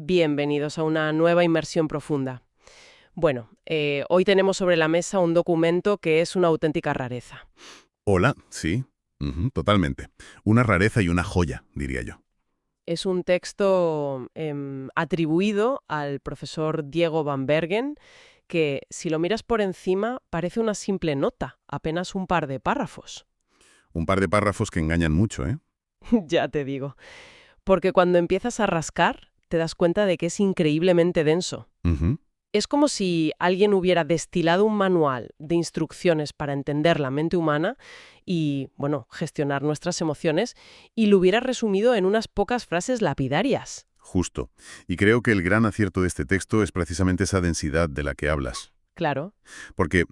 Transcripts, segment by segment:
Bienvenidos a una nueva inmersión profunda. Bueno, hoy tenemos sobre la mesa un documento que es una auténtica rareza. Hola, sí, totalmente. Una rareza y una joya, diría yo. Es un texto atribuido al profesor Diego Van Bergen, que si lo miras por encima parece una simple nota, apenas un par de párrafos. Un par de párrafos que engañan mucho, ¿eh? Ya te digo. Porque cuando empiezas a rascar, te das cuenta de que es increíblemente denso. Ujú. Es como si alguien hubiera destilado un manual de instrucciones para entender la mente humana y, bueno, gestionar nuestras emociones, y lo hubiera resumido en unas pocas frases lapidarias. Justo. Y creo que el gran acierto de este texto es precisamente esa densidad de la que hablas. Claro. Porque,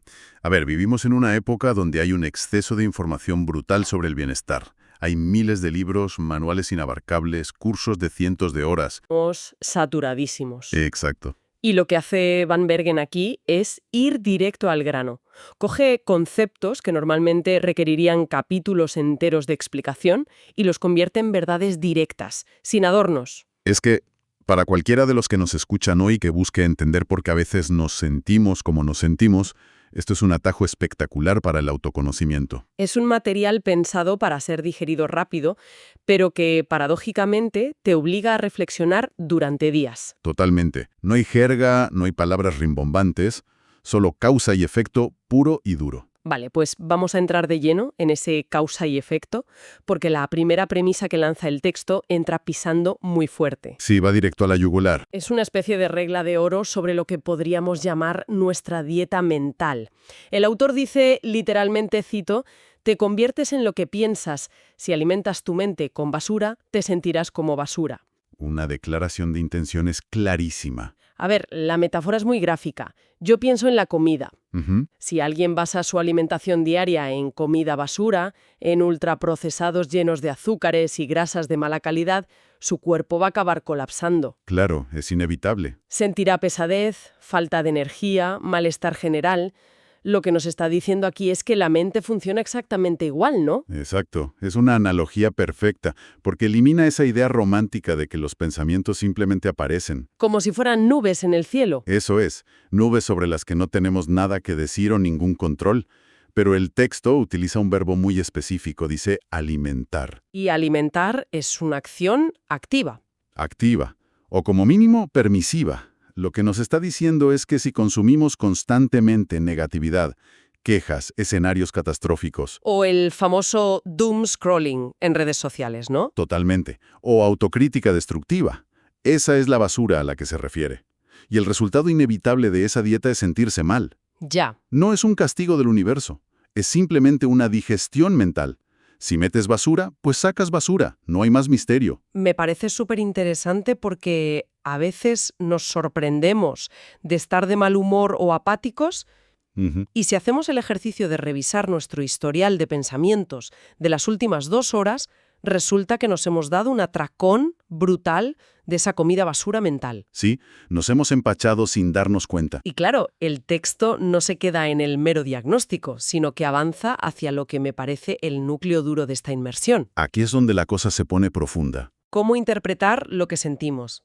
a ver, vivimos en una época donde hay un exceso de información brutal sobre el bienestar. Hay miles de libros, manuales inabarcables, cursos de cientos de horas. Estamos saturadísimos. Exacto. Y lo que hace Van Bergen aquí es ir directo al grano. Coge conceptos que normalmente requerirían capítulos enteros de explicación y los convierte en verdades directas, sin adornos. Es que, para cualquiera de los que nos escuchan hoy que busque entender por qué a veces nos sentimos como nos sentimos, esto es un atajo espectacular para el autoconocimiento. Es un material pensado para ser digerido rápido, pero que, paradójicamente, te obliga a reflexionar durante días. Totalmente. No hay jerga, no hay palabras rimbombantes, solo causa y efecto puro y duro. Vale, pues vamos a entrar de lleno en ese causa y efecto, porque la primera premisa que lanza el texto entra pisando muy fuerte. Sí, va directo a la yugular. Es una especie de regla de oro sobre lo que podríamos llamar nuestra dieta mental. El autor dice, literalmente cito, te conviertes en lo que piensas. Si alimentas tu mente con basura, te sentirás como basura. Una declaración de intenciones clarísima. A ver, la metáfora es muy gráfica. Yo pienso en la comida. Ujú. Si alguien basa su alimentación diaria en comida basura, en ultraprocesados llenos de azúcares y grasas de mala calidad, su cuerpo va a acabar colapsando. Claro, es inevitable. Sentirá pesadez, falta de energía, malestar general. Lo que nos está diciendo aquí es que la mente funciona exactamente igual, ¿no? Exacto, es una analogía perfecta, porque elimina esa idea romántica de que los pensamientos simplemente aparecen. Como si fueran nubes en el cielo. Eso es, nubes sobre las que no tenemos nada que decir o ningún control. Pero el texto utiliza un verbo muy específico, dice alimentar, Y alimentar es una acción activa. activa, o como mínimo permisiva. Lo que nos está diciendo es que si consumimos constantemente negatividad, quejas, escenarios catastróficos, O el famoso doom scrolling en redes sociales, ¿no? totalmente, o autocrítica destructiva, esa es la basura a la que se refiere. Y el resultado inevitable de esa dieta es sentirse mal. Ya. No es un castigo del universo, es simplemente una digestión mental. Si metes basura, pues sacas basura, no hay más misterio. Me parece súper interesante porque a veces nos sorprendemos de estar de mal humor o apáticos Ujú. y si hacemos el ejercicio de revisar nuestro historial de pensamientos de las últimas 2 horas, resulta que nos hemos dado un atracón brutal de esa comida basura mental. Sí, nos hemos empachado sin darnos cuenta. Y claro, el texto no se queda en el mero diagnóstico, sino que avanza hacia lo que me parece el núcleo duro de esta inmersión. Aquí es donde la cosa se pone profunda. ¿Cómo interpretar lo que sentimos?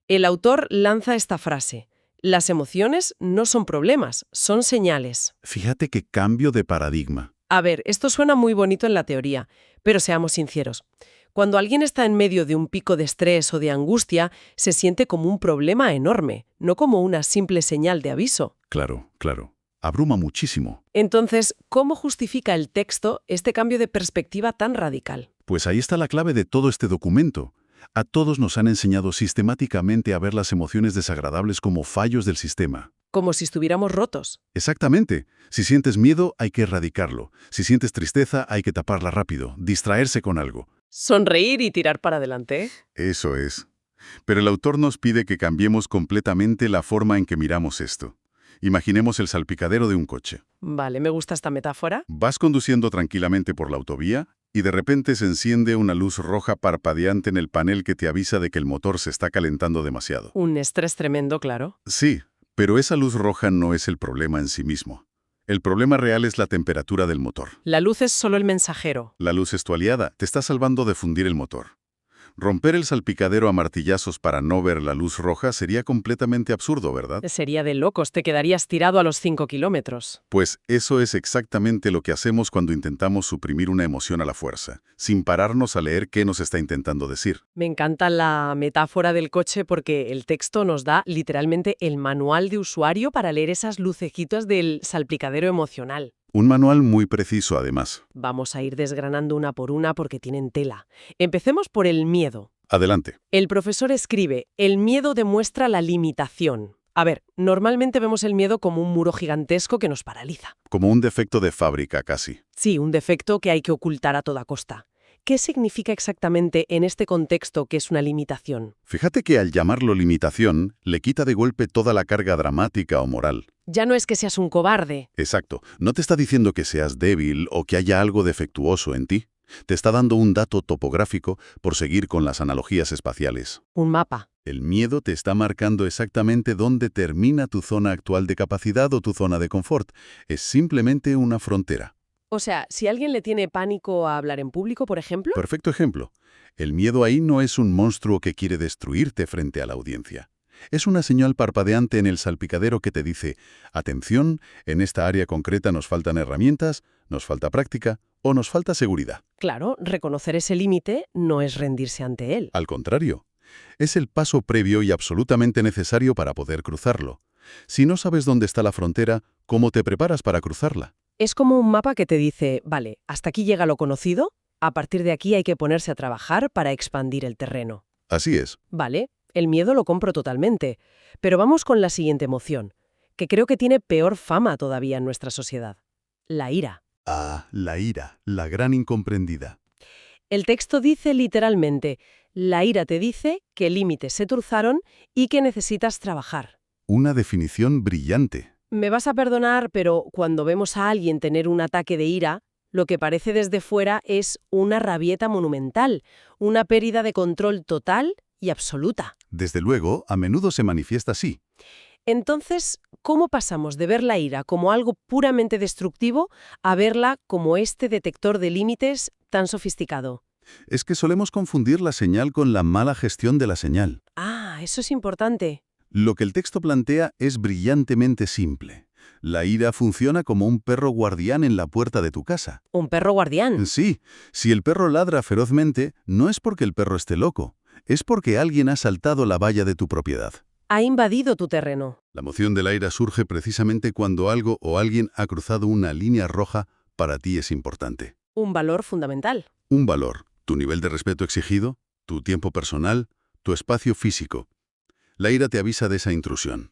El autor lanza esta frase: las emociones no son problemas, son señales. Fíjate qué cambio de paradigma. A ver, esto suena muy bonito en la teoría, pero seamos sinceros. Cuando alguien está en medio de un pico de estrés o de angustia, se siente como un problema enorme, no como una simple señal de aviso. Claro, claro. Abruma muchísimo. Entonces, ¿cómo justifica el texto este cambio de perspectiva tan radical? Pues ahí está la clave de todo este documento. A todos nos han enseñado sistemáticamente a ver las emociones desagradables como fallos del sistema. Como si estuviéramos rotos. Exactamente. Si sientes miedo, hay que erradicarlo. Si sientes tristeza, hay que taparla rápido, distraerse con algo. Sonreír y tirar para adelante, ¿eh? Eso es. Pero el autor nos pide que cambiemos completamente la forma en que miramos esto. Imaginemos el salpicadero de un coche. Vale, me gusta esta metáfora. Vas conduciendo tranquilamente por la autovía y de repente se enciende una luz roja parpadeante en el panel que te avisa de que el motor se está calentando demasiado. Un estrés tremendo, claro. Sí, pero esa luz roja no es el problema en sí mismo. El problema real es la temperatura del motor. La luz es solo el mensajero. La luz es tu aliada, te está salvando de fundir el motor. Romper el salpicadero a martillazos para no ver la luz roja sería completamente absurdo, ¿verdad? Sería de locos, te quedarías tirado a los 5 kilómetros. Pues eso es exactamente lo que hacemos cuando intentamos suprimir una emoción a la fuerza, sin pararnos a leer qué nos está intentando decir. Me encanta la metáfora del coche porque el texto nos da literalmente el manual de usuario para leer esas lucecitas del salpicadero emocional. Un manual muy preciso, además. Vamos a ir desgranando una por una porque tienen tela. Empecemos por el miedo. Adelante. El profesor escribe, el miedo demuestra la limitación. A ver, normalmente vemos el miedo como un muro gigantesco que nos paraliza. Como un defecto de fábrica, casi. Sí, un defecto que hay que ocultar a toda costa. ¿Qué significa exactamente en este contexto que es una limitación? Fíjate que al llamarlo limitación, le quita de golpe toda la carga dramática o moral. Ya no es que seas un cobarde. Exacto. No te está diciendo que seas débil o que haya algo defectuoso en ti. Te está dando un dato topográfico por seguir con las analogías espaciales. Un mapa. El miedo te está marcando exactamente dónde termina tu zona actual de capacidad o tu zona de confort. Es simplemente una frontera. O sea, si alguien le tiene pánico a hablar en público, por ejemplo. Perfecto ejemplo. El miedo ahí no es un monstruo que quiere destruirte frente a la audiencia. Es una señal parpadeante en el salpicadero que te dice, atención, en esta área concreta nos faltan herramientas, nos falta práctica o nos falta seguridad. Claro, reconocer ese límite no es rendirse ante él. Al contrario, es el paso previo y absolutamente necesario para poder cruzarlo. Si no sabes dónde está la frontera, ¿cómo te preparas para cruzarla? Es como un mapa que te dice, vale, hasta aquí llega lo conocido, a partir de aquí hay que ponerse a trabajar para expandir el terreno. Así es. Vale, el miedo lo compro totalmente, pero vamos con la siguiente emoción, que creo que tiene peor fama todavía en nuestra sociedad. La ira. Ah, la ira, la gran incomprendida. El texto dice literalmente, la ira te dice que límites se cruzaron y que necesitas trabajar. Una definición brillante. Me vas a perdonar, pero cuando vemos a alguien tener un ataque de ira, lo que parece desde fuera es una rabieta monumental, una pérdida de control total y absoluta. Desde luego, a menudo se manifiesta así. Entonces, ¿cómo pasamos de ver la ira como algo puramente destructivo a verla como este detector de límites tan sofisticado? Es que solemos confundir la señal con la mala gestión de la señal. Ah, eso es importante. Lo que el texto plantea es brillantemente simple. La ira funciona como un perro guardián en la puerta de tu casa. Un perro guardián. Sí, si el perro ladra ferozmente, no es porque el perro esté loco, es porque alguien ha saltado la valla de tu propiedad. Ha invadido tu terreno. La emoción de la ira surge precisamente cuando algo o alguien ha cruzado una línea roja para ti es importante. Un valor fundamental. Un valor, tu nivel de respeto exigido, tu tiempo personal, tu espacio físico. La ira te avisa de esa intrusión.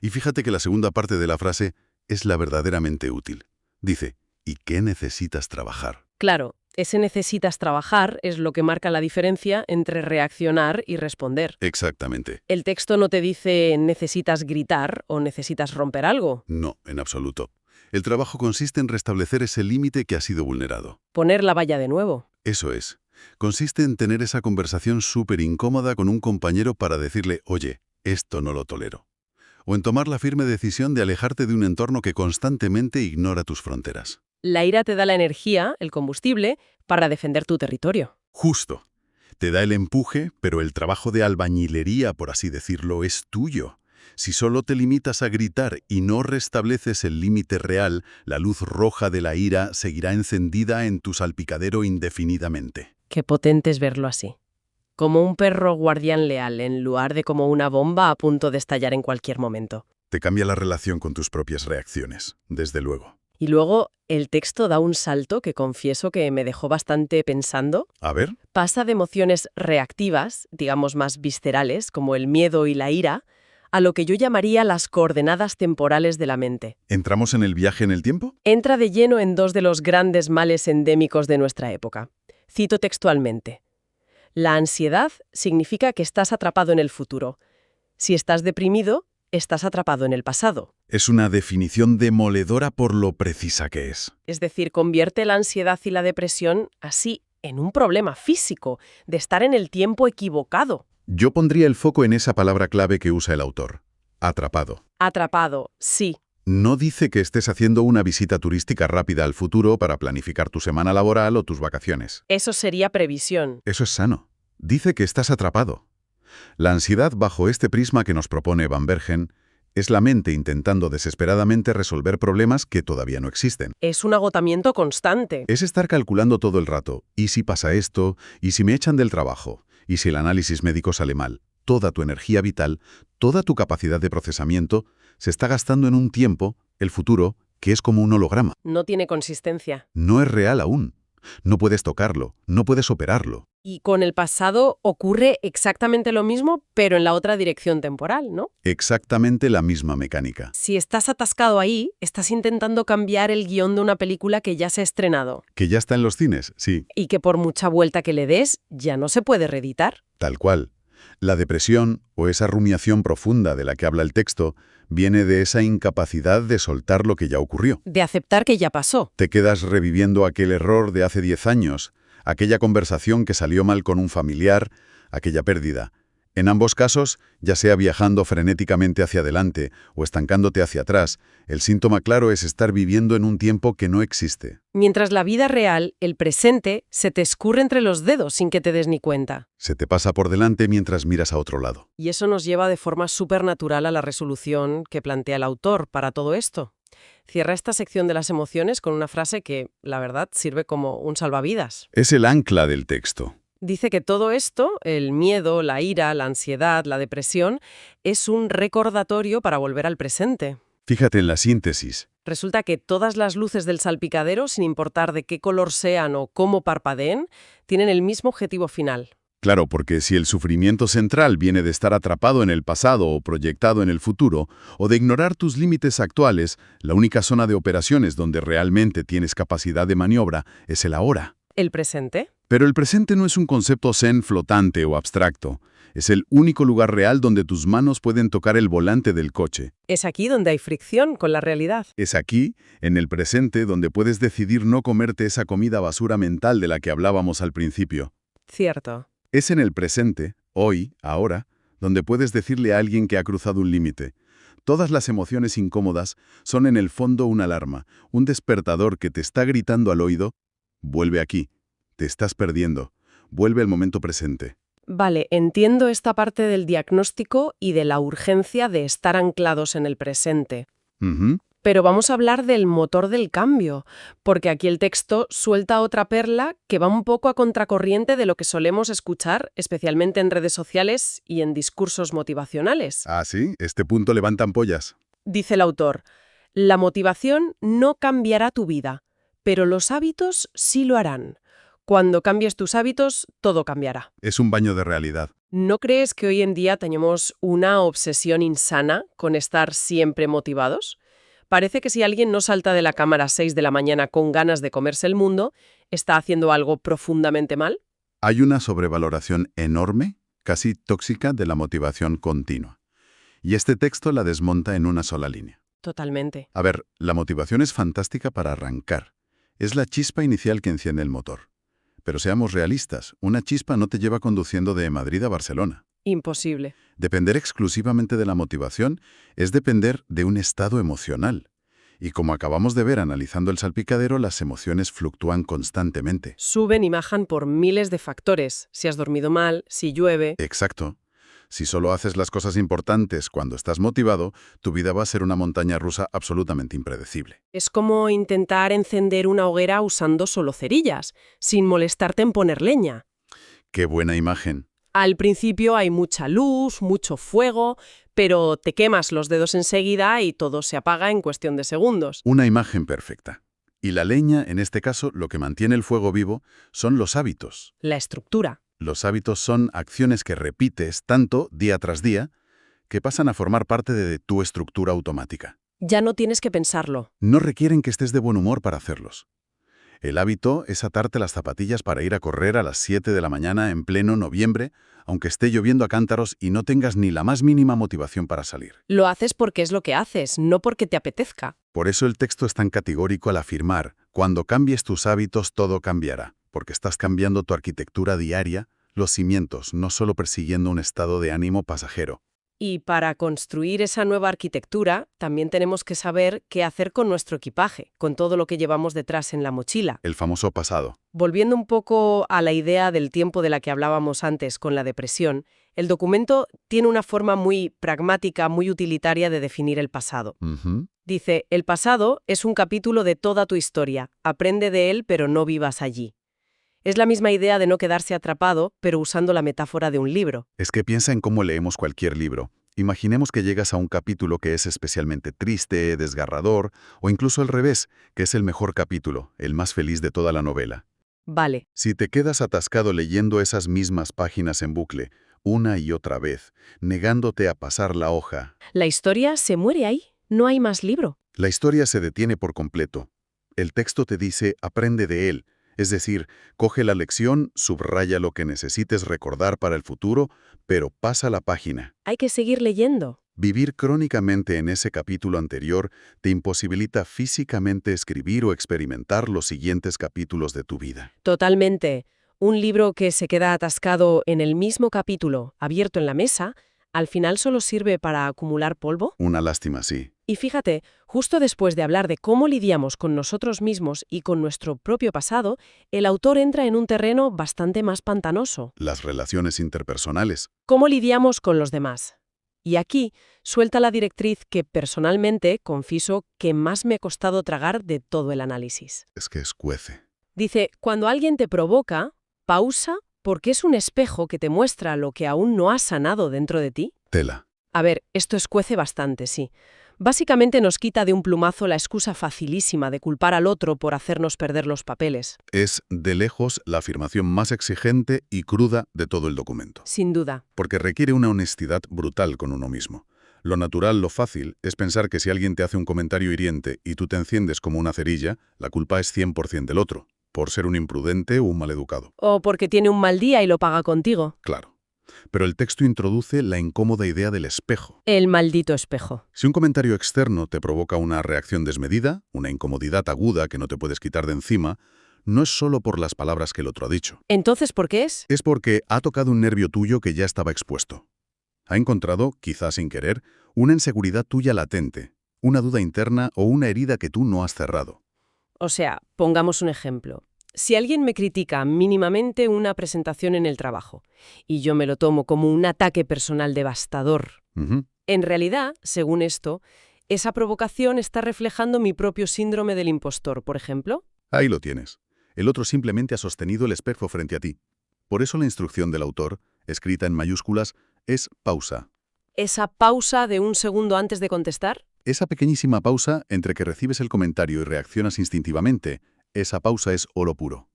Y fíjate que la segunda parte de la frase es la verdaderamente útil. Dice, ¿y qué necesitas trabajar? Claro, ese necesitas trabajar es lo que marca la diferencia entre reaccionar y responder. Exactamente. El texto no te dice necesitas gritar o necesitas romper algo. No, en absoluto. El trabajo consiste en restablecer ese límite que ha sido vulnerado. Poner la valla de nuevo. Eso es. Consiste en tener esa conversación súper incómoda con un compañero para decirle, oye, esto no lo tolero. O en tomar la firme decisión de alejarte de un entorno que constantemente ignora tus fronteras. La ira te da la energía, el combustible, para defender tu territorio. Justo. Te da el empuje, pero el trabajo de albañilería, por así decirlo, es tuyo. Si solo te limitas a gritar y no restableces el límite real, la luz roja de la ira seguirá encendida en tu salpicadero indefinidamente. Qué potente es verlo así. Como un perro guardián leal, en lugar de como una bomba a punto de estallar en cualquier momento. Te cambia la relación con tus propias reacciones, desde luego. Y luego, el texto da un salto que confieso que me dejó bastante pensando. A ver. Pasa de emociones reactivas, digamos más viscerales, como el miedo y la ira, a lo que yo llamaría las coordenadas temporales de la mente. ¿Entramos en el viaje en el tiempo? Entra de lleno en dos de los grandes males endémicos de nuestra época. Cito textualmente. La ansiedad significa que estás atrapado en el futuro. Si estás deprimido, estás atrapado en el pasado. Es una definición demoledora por lo precisa que es. Es decir, convierte la ansiedad y la depresión así en un problema físico, de estar en el tiempo equivocado. Yo pondría el foco en esa palabra clave que usa el autor. Atrapado. Atrapado, sí. No dice que estés haciendo una visita turística rápida al futuro para planificar tu semana laboral o tus vacaciones. Eso sería previsión. Eso es sano. Dice que estás atrapado. La ansiedad bajo este prisma que nos propone Van Bergen es la mente intentando desesperadamente resolver problemas que todavía no existen. Es un agotamiento constante. Es estar calculando todo el rato, ¿y si pasa esto? ¿Y si me echan del trabajo? ¿Y si el análisis médico sale mal? Toda tu energía vital, toda tu capacidad de procesamiento, se está gastando en un tiempo, el futuro, que es como un holograma. No tiene consistencia. No es real aún. No puedes tocarlo, no puedes operarlo. Y con el pasado ocurre exactamente lo mismo, pero en la otra dirección temporal, ¿no? Exactamente la misma mecánica. Si estás atascado ahí, estás intentando cambiar el guión de una película que ya se ha estrenado ¿Que ya está en los cines? Sí, y que por mucha vuelta que le des, ya no se puede reeditar. tal cual. La depresión, o esa rumiación profunda de la que habla el texto, viene de esa incapacidad de soltar lo que ya ocurrió. De aceptar que ya pasó. Te quedas reviviendo aquel error de hace 10 años, aquella conversación que salió mal con un familiar, aquella pérdida. En ambos casos, ya sea viajando frenéticamente hacia adelante o estancándote hacia atrás, el síntoma claro es estar viviendo en un tiempo que no existe. Mientras la vida real, el presente, se te escurre entre los dedos sin que te des ni cuenta. Se te pasa por delante mientras miras a otro lado. Y eso nos lleva de forma supernatural a la resolución que plantea el autor para todo esto. Cierra esta sección de las emociones con una frase que, la verdad, sirve como un salvavidas. Es el ancla del texto. Dice que todo esto, el miedo, la ira, la ansiedad, la depresión, es un recordatorio para volver al presente. Fíjate en la síntesis. Resulta que todas las luces del salpicadero, sin importar de qué color sean o cómo parpadeen, tienen el mismo objetivo final. Claro, porque si el sufrimiento central viene de estar atrapado en el pasado o proyectado en el futuro, o de ignorar tus límites actuales, la única zona de operaciones donde realmente tienes capacidad de maniobra es el ahora. ¿El presente? Pero el presente no es un concepto zen flotante o abstracto. Es el único lugar real donde tus manos pueden tocar el volante del coche. Es aquí donde hay fricción con la realidad. Es aquí, en el presente, donde puedes decidir no comerte esa comida basura mental de la que hablábamos al principio. Cierto. Es en el presente, hoy, ahora, donde puedes decirle a alguien que ha cruzado un límite. Todas las emociones incómodas son en el fondo una alarma, un despertador que te está gritando al oído: vuelve aquí, te estás perdiendo, vuelve al momento presente. Vale, entiendo esta parte del diagnóstico y de la urgencia de estar anclados en el presente. Ujú. Pero vamos a hablar del motor del cambio, porque aquí el texto suelta otra perla que va un poco a contracorriente de lo que solemos escuchar, especialmente en redes sociales y en discursos motivacionales. Ah, sí, este punto levanta ampollas. Dice el autor, la motivación no cambiará tu vida, pero los hábitos sí lo harán. Cuando cambies tus hábitos, todo cambiará. Es un baño de realidad. ¿No crees que hoy en día tenemos una obsesión insana con estar siempre motivados? Parece que si alguien no salta de la cama a las 6 de la mañana con ganas de comerse el mundo, ¿está haciendo algo profundamente mal? Hay una sobrevaloración enorme, casi tóxica, de la motivación continua. Y este texto la desmonta en una sola línea. Totalmente. A ver, la motivación es fantástica para arrancar. Es la chispa inicial que enciende el motor. Pero seamos realistas, una chispa no te lleva conduciendo de Madrid a Barcelona. Imposible. Depender exclusivamente de la motivación es depender de un estado emocional. Y como acabamos de ver analizando el salpicadero, las emociones fluctúan constantemente. Suben y bajan por miles de factores. Si has dormido mal, si llueve. Exacto. Si solo haces las cosas importantes cuando estás motivado, tu vida va a ser una montaña rusa absolutamente impredecible. Es como intentar encender una hoguera usando solo cerillas, sin molestarte en poner leña. ¡Qué buena imagen! Al principio hay mucha luz, mucho fuego, pero te quemas los dedos enseguida y todo se apaga en cuestión de segundos. Una imagen perfecta. Y la leña, en este caso, lo que mantiene el fuego vivo, son los hábitos. La estructura. Los hábitos son acciones que repites tanto día tras día que pasan a formar parte de tu estructura automática. Ya no tienes que pensarlo. No requieren que estés de buen humor para hacerlos. El hábito es atarte las zapatillas para ir a correr a las 7 de la mañana en pleno noviembre, aunque esté lloviendo a cántaros y no tengas ni la más mínima motivación para salir. Lo haces porque es lo que haces, no porque te apetezca. Por eso el texto es tan categórico al afirmar: cuando cambies tus hábitos todo cambiará, porque estás cambiando tu arquitectura diaria, los cimientos, no solo persiguiendo un estado de ánimo pasajero. Y para construir esa nueva arquitectura, también tenemos que saber qué hacer con nuestro equipaje, con todo lo que llevamos detrás en la mochila. El famoso pasado. Volviendo un poco a la idea del tiempo de la que hablábamos antes con la depresión, el documento tiene una forma muy pragmática, muy utilitaria de definir el pasado. Ujú. Dice, el pasado es un capítulo de toda tu historia. Aprende de él, pero no vivas allí. Es la misma idea de no quedarse atrapado, pero usando la metáfora de un libro. Es que piensa en cómo leemos cualquier libro. Imaginemos que llegas a un capítulo que es especialmente triste, desgarrador, o incluso al revés, que es el mejor capítulo, el más feliz de toda la novela. Vale, Si te quedas atascado leyendo esas mismas páginas en bucle, una y otra vez, negándote a pasar la hoja, la historia se muere ahí. No hay más libro. la historia se detiene por completo. El texto te dice, aprende de él. Es decir, coge la lección, subraya lo que necesites recordar para el futuro, pero pasa la página. Hay que seguir leyendo. Vivir crónicamente en ese capítulo anterior te imposibilita físicamente escribir o experimentar los siguientes capítulos de tu vida. Totalmente. Un libro que se queda atascado en el mismo capítulo, abierto en la mesa, al final solo sirve para acumular polvo. Una lástima, sí. Y fíjate, justo después de hablar de cómo lidiamos con nosotros mismos y con nuestro propio pasado, el autor entra en un terreno bastante más pantanoso. Las relaciones interpersonales. ¿Cómo lidiamos con los demás? Y aquí suelta la directriz que personalmente confieso que más me ha costado tragar de todo el análisis. Es que escuece. Dice, cuando alguien te provoca, pausa porque es un espejo que te muestra lo que aún no has sanado dentro de ti. Tela. A ver, esto escuece bastante, sí. Básicamente nos quita de un plumazo la excusa facilísima de culpar al otro por hacernos perder los papeles. Es, de lejos, la afirmación más exigente y cruda de todo el documento. Sin duda. Porque requiere una honestidad brutal con uno mismo. Lo natural, lo fácil, es pensar que si alguien te hace un comentario hiriente y tú te enciendes como una cerilla, la culpa es 100% del otro, por ser un imprudente o un maleducado. O porque tiene un mal día y lo paga contigo. Claro. Pero el texto introduce la incómoda idea del espejo. El maldito espejo. Si un comentario externo te provoca una reacción desmedida, una incomodidad aguda que no te puedes quitar de encima, no es solo por las palabras que el otro ha dicho. ¿Entonces por qué es? Es porque ha tocado un nervio tuyo que ya estaba expuesto. Ha encontrado, quizás sin querer, una inseguridad tuya latente, una duda interna o una herida que tú no has cerrado. O sea, pongamos un ejemplo. Si alguien me critica mínimamente una presentación en el trabajo y yo me lo tomo como un ataque personal devastador, Ujú. en realidad, según esto, esa provocación está reflejando mi propio síndrome del impostor, por ejemplo. Ahí lo tienes. El otro simplemente ha sostenido el espejo frente a ti. Por eso la instrucción del autor, escrita en mayúsculas, es pausa. ¿Esa pausa de un segundo antes de contestar? Esa pequeñísima pausa entre que recibes el comentario y reaccionas instintivamente, esa pausa es oro puro.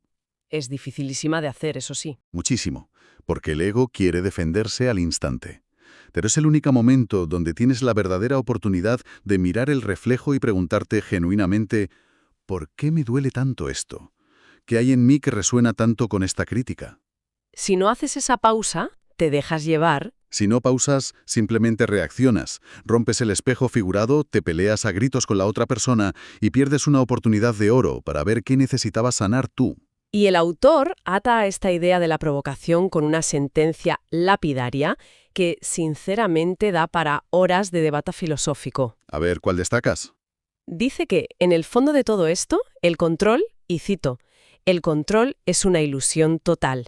Es dificilísima de hacer, eso sí. Muchísimo, porque el ego quiere defenderse al instante. Pero es el único momento donde tienes la verdadera oportunidad de mirar el reflejo y preguntarte genuinamente, ¿por qué me duele tanto esto? ¿Qué hay en mí que resuena tanto con esta crítica? Si no haces esa pausa, te dejas llevar. Si no pausas, simplemente reaccionas, rompes el espejo figurado, te peleas a gritos con la otra persona y pierdes una oportunidad de oro para ver qué necesitabas sanar tú. Y el autor ata a esta idea de la provocación con una sentencia lapidaria que, sinceramente, da para horas de debate filosófico. A ver, ¿cuál destacas? Dice que, en el fondo de todo esto, el control, y cito, el control es una ilusión total.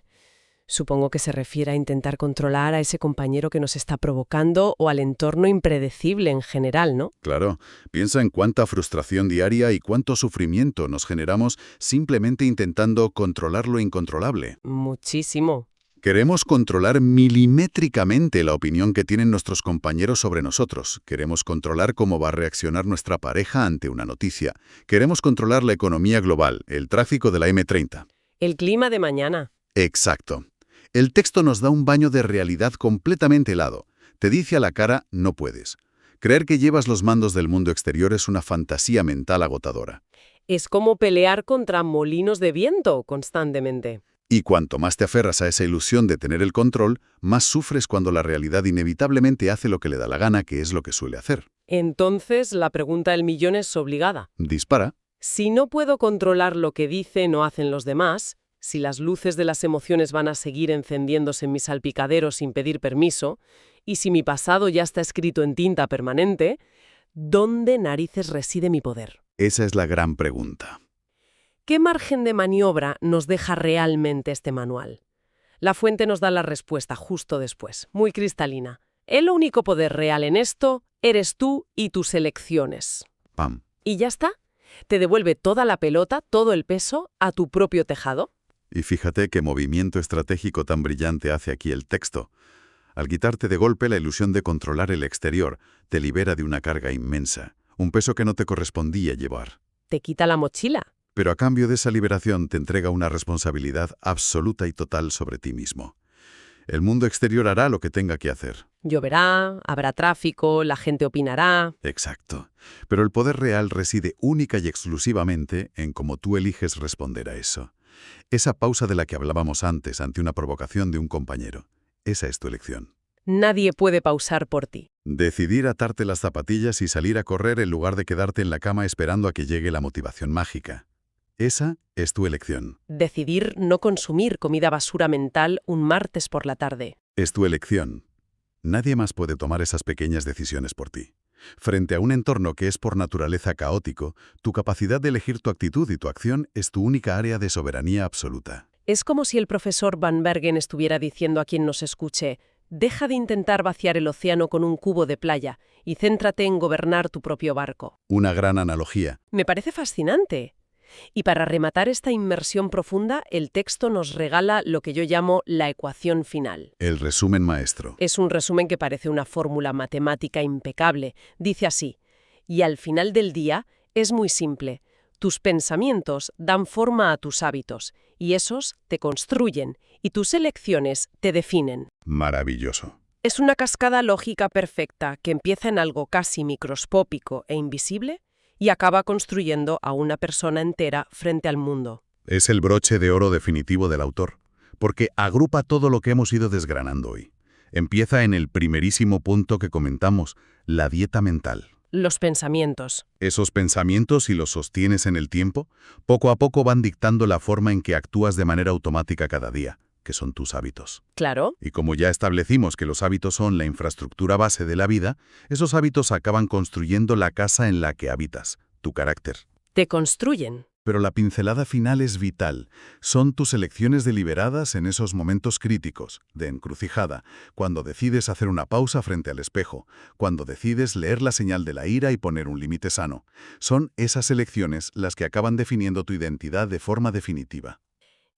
Supongo que se refiere a intentar controlar a ese compañero que nos está provocando o al entorno impredecible en general, ¿no? Claro, piensa en cuánta frustración diaria y cuánto sufrimiento nos generamos simplemente intentando controlar lo incontrolable. Muchísimo. Queremos controlar milimétricamente la opinión que tienen nuestros compañeros sobre nosotros. Queremos controlar cómo va a reaccionar nuestra pareja ante una noticia. Queremos controlar la economía global, el tráfico de la M30. El clima de mañana. Exacto. El texto nos da un baño de realidad completamente helado. Te dice a la cara, no puedes. Creer que llevas los mandos del mundo exterior es una fantasía mental agotadora. Es como pelear contra molinos de viento constantemente. Y cuanto más te aferras a esa ilusión de tener el control, más sufres cuando la realidad inevitablemente hace lo que le da la gana, que es lo que suele hacer. Entonces, la pregunta del millón es obligada. Dispara. Si no puedo controlar lo que dicen o hacen los demás, si las luces de las emociones van a seguir encendiéndose en mis salpicaderos sin pedir permiso, Y si mi pasado ya está escrito en tinta permanente, ¿dónde narices reside mi poder? Esa es la gran pregunta. ¿Qué margen de maniobra nos deja realmente este manual? La fuente nos da la respuesta justo después, muy cristalina. El único poder real en esto eres tú y tus elecciones. Pam. ¿Y ya está? ¿Te devuelve toda la pelota, todo el peso, a tu propio tejado? Y fíjate qué movimiento estratégico tan brillante hace aquí el texto. Al quitarte de golpe la ilusión de controlar el exterior, te libera de una carga inmensa, un peso que no te correspondía llevar. Te quita la mochila. Pero a cambio de esa liberación te entrega una responsabilidad absoluta y total sobre ti mismo. El mundo exterior hará lo que tenga que hacer. Lloverá, habrá tráfico, la gente opinará. Exacto. Pero el poder real reside única y exclusivamente en cómo tú eliges responder a eso. Esa pausa de la que hablábamos antes ante una provocación de un compañero. Esa es tu elección. Nadie puede pausar por ti. Decidir atarte las zapatillas y salir a correr en lugar de quedarte en la cama esperando a que llegue la motivación mágica. Esa es tu elección. Decidir no consumir comida basura mental un martes por la tarde. Es tu elección. Nadie más puede tomar esas pequeñas decisiones por ti. Frente a un entorno que es por naturaleza caótico, tu capacidad de elegir tu actitud y tu acción es tu única área de soberanía absoluta. Es como si el profesor Van Bergen estuviera diciendo a quien nos escuche: deja de intentar vaciar el océano con un cubo de playa y céntrate en gobernar tu propio barco. Una gran analogía. Me parece fascinante. Y para rematar esta inmersión profunda, el texto nos regala lo que yo llamo la ecuación final. El resumen maestro. Es un resumen que parece una fórmula matemática impecable. Dice así: y al final del día es muy simple. Tus pensamientos dan forma a tus hábitos, y esos te construyen, y tus elecciones te definen. Maravilloso. Es una cascada lógica perfecta que empieza en algo casi microscópico e invisible y acaba construyendo a una persona entera frente al mundo. Es el broche de oro definitivo del autor, porque agrupa todo lo que hemos ido desgranando hoy. Empieza en el primerísimo punto que comentamos, la dieta mental. Los pensamientos. Esos pensamientos, si los sostienes en el tiempo, poco a poco van dictando la forma en que actúas de manera automática cada día, que son tus hábitos. Claro. Y como ya establecimos que los hábitos son la infraestructura base de la vida, esos hábitos acaban construyendo la casa en la que habitas, tu carácter. Te construyen. Pero la pincelada final es vital. Son tus elecciones deliberadas en esos momentos críticos, de encrucijada, cuando decides hacer una pausa frente al espejo, cuando decides leer la señal de la ira y poner un límite sano. Son esas elecciones las que acaban definiendo tu identidad de forma definitiva.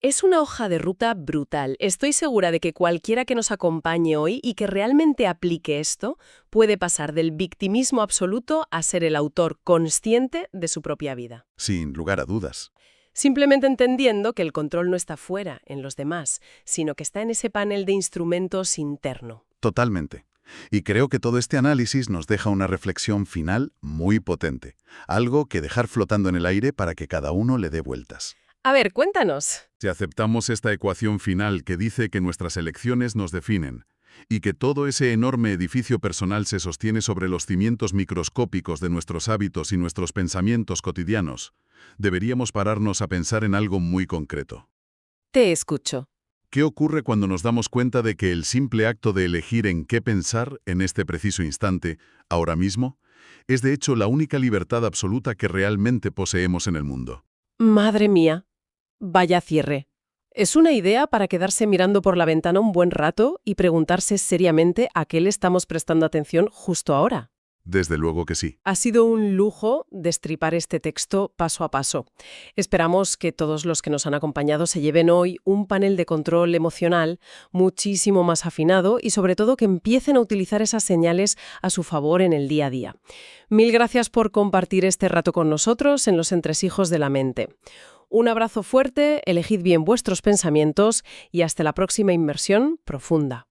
Es una hoja de ruta brutal. Estoy segura de que cualquiera que nos acompañe hoy y que realmente aplique esto puede pasar del victimismo absoluto a ser el autor consciente de su propia vida. Sin lugar a dudas. Simplemente entendiendo que el control no está fuera, en los demás, sino que está en ese panel de instrumentos interno. Totalmente. Y creo que todo este análisis nos deja una reflexión final muy potente. Algo que dejar flotando en el aire para que cada uno le dé vueltas. A ver, cuéntanos. Si aceptamos esta ecuación final que dice que nuestras elecciones nos definen y que todo ese enorme edificio personal se sostiene sobre los cimientos microscópicos de nuestros hábitos y nuestros pensamientos cotidianos, deberíamos pararnos a pensar en algo muy concreto. Te escucho. ¿Qué ocurre cuando nos damos cuenta de que el simple acto de elegir en qué pensar en este preciso instante, ahora mismo, es de hecho la única libertad absoluta que realmente poseemos en el mundo? Madre mía. Vaya cierre. Es una idea para quedarse mirando por la ventana un buen rato y preguntarse seriamente a qué le estamos prestando atención justo ahora. Desde luego que sí. Ha sido un lujo destripar este texto paso a paso. Esperamos que todos los que nos han acompañado se lleven hoy un panel de control emocional muchísimo más afinado y sobre todo que empiecen a utilizar esas señales a su favor en el día a día. Mil gracias por compartir este rato con nosotros en Los Entresijos de la Mente. Un abrazo fuerte, elegid bien vuestros pensamientos y hasta la próxima inmersión profunda.